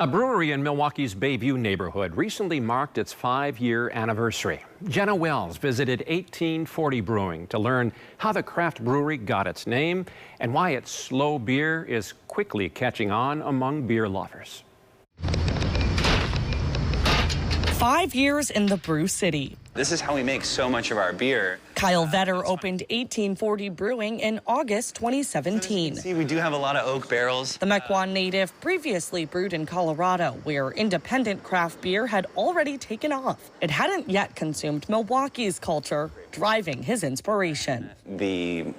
A brewery in Milwaukee's Bayview neighborhood recently marked its 5-year anniversary. Jenna Wells visited 1840 Brewing to learn how the craft brewery got its name and why its slow beer is quickly catching on among beer lovers. 5 years in the Brew City. This is how we make so much of our beer. Kyle Vetter opened 1840 Brewing in August 2017. See, we do have a lot of oak barrels. The Mequon native previously brewed in Colorado, where independent craft beer had already taken off. It hadn't yet consumed Milwaukee's culture, driving his inspiration. The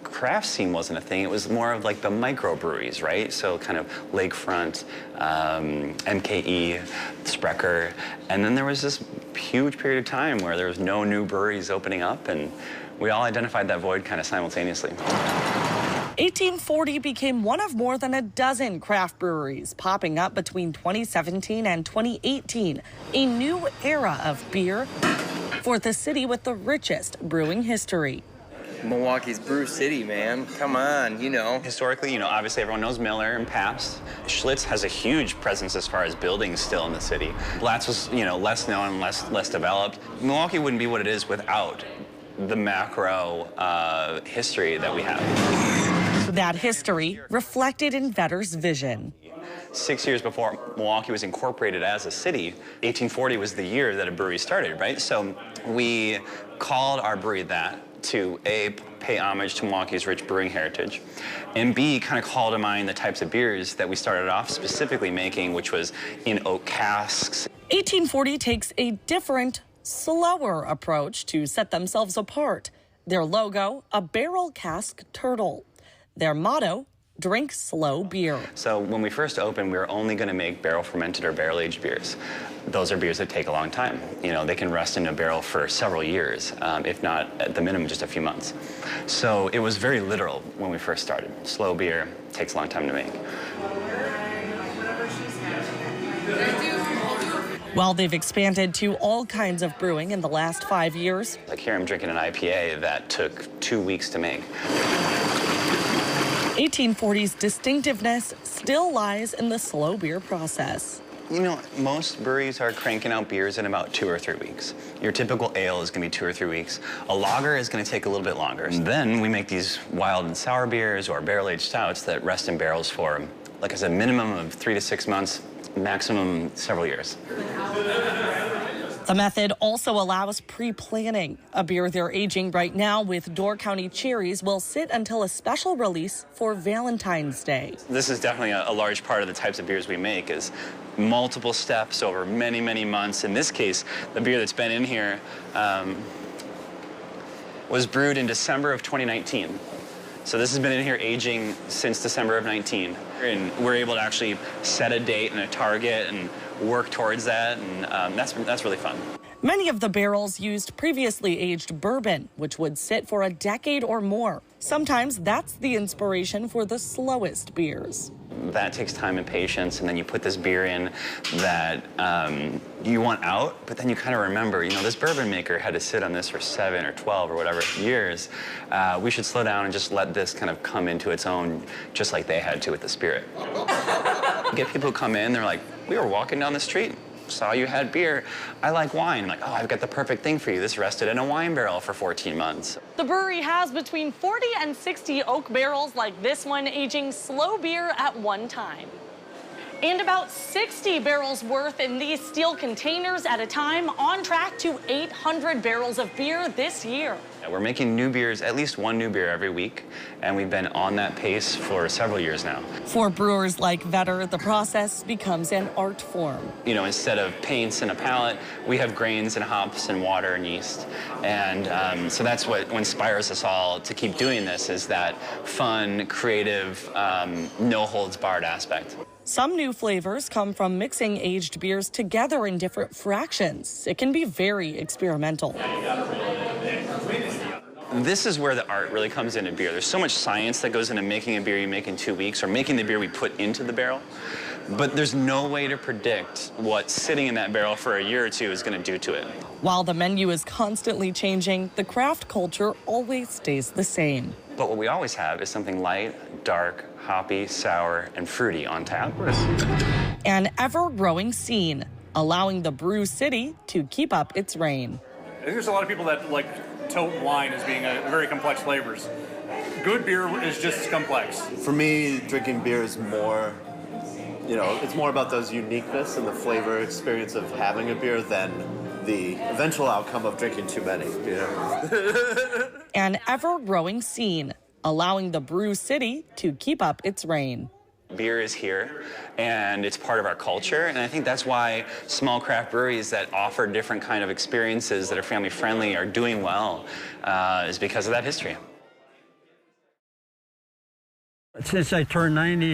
craft scene wasn't a thing. It was more of like the microbreweries, right? So kind of Lakefront, MKE, Sprecher. And then there was this huge period of time where there was no new breweries opening up, and we all identified that void kind of simultaneously. 1840 became one of more than a dozen craft breweries popping up between 2017 and 2018, a new era of beer for the city with the richest brewing history. Milwaukee's Brew City, man. Come on, you know. Historically, obviously everyone knows Miller and Pabst. Schlitz has a huge presence as far as buildings still in the city. Blatz was, less known and less developed. Milwaukee wouldn't be what it is without the macro history that we have. That history reflected in Vetter's vision. 6 years before Milwaukee was incorporated as a city, 1840 was the year that a brewery started, right? So we called our brewery that to A, pay homage to Milwaukee's rich brewing heritage, and B, kind of call to mind the types of beers that we started off specifically making, which was in oak casks. 1840 takes a different, slower approach to set themselves apart. Their logo, a barrel cask turtle. Their motto, drink slow beer. So when we first opened, we were only going to make barrel fermented or barrel aged beers. Those are beers that take a long time. They can rest in a barrel for several years, if not at the minimum just a few months. So it was very literal when we first started. Slow beer takes a long time to make. While they've expanded to all kinds of brewing in the last 5 years. Like here I'm drinking an IPA that took 2 weeks to make. 1840's distinctiveness still lies in the slow beer process. Most breweries are cranking out beers in about 2 or 3 weeks. Your typical ale is going to be 2 or 3 weeks. A lager is going to take a little bit longer. And then we make these wild and sour beers or barrel-aged stouts that rest in barrels for, like I said, minimum of 3 to 6 months, maximum several years. The method also allows pre-planning. A beer they're aging right now with Door County cherries will sit until a special release for Valentine's Day. This is definitely a large part of the types of beers we make is multiple steps over many, many months. In this case, the beer that's been in here was brewed in December of 2019. So this has been in here aging since December of 19. And we're able to actually set a date and a target and work towards that, and that's really fun. Many of the barrels used previously aged bourbon, which would sit for a decade or more. Sometimes that's the inspiration for the slowest beers. That takes time and patience, and then you put this beer in that you want out, but then you kind of remember, this bourbon maker had to sit on this for 7 or 12 or whatever years. We should slow down and just let this kind of come into its own, just like they had to with the spirit. You get people who come in, they're like, we were walking down the street, saw you had beer. I like wine. I'm like, oh, I've got the perfect thing for you. This rested in a wine barrel for 14 months. The brewery has between 40 and 60 oak barrels like this one aging slow beer at one time. And about 60 barrels worth in these steel containers at a time, on track to 800 barrels of beer this year. We're making new beers, at least one new beer every week, and we've been on that pace for several years now. For brewers like Vetter, the process becomes an art form. Instead of paints and a palate, we have grains and hops and water and yeast. And so that's what inspires us all to keep doing this, is that fun, creative, no-holds-barred aspect. Some new flavors come from mixing aged beers together in different fractions. It can be very experimental. This is where the art really comes into beer. There's so much science that goes into making a beer you make in 2 weeks or making the beer we put into the barrel. But there's no way to predict what sitting in that barrel for a year or two is going to do to it. While the menu is constantly changing, the craft culture always stays the same. But what we always have is something light, dark, hoppy, sour, and fruity on tap. an ever-growing scene, allowing the brew city to keep up its reign. I think there's a lot of people that like tote wine as being a very complex flavors. Good beer is just as complex. For me, drinking beer is more, it's more about those uniqueness and the flavor experience of having a beer than the eventual outcome of drinking too many, An ever-growing scene, allowing the brew city to keep up its reign. Beer is here, and it's part of our culture, and I think that's why small craft breweries that offer different kind of experiences that are family-friendly are doing well, is because of that history. Since I turned 90,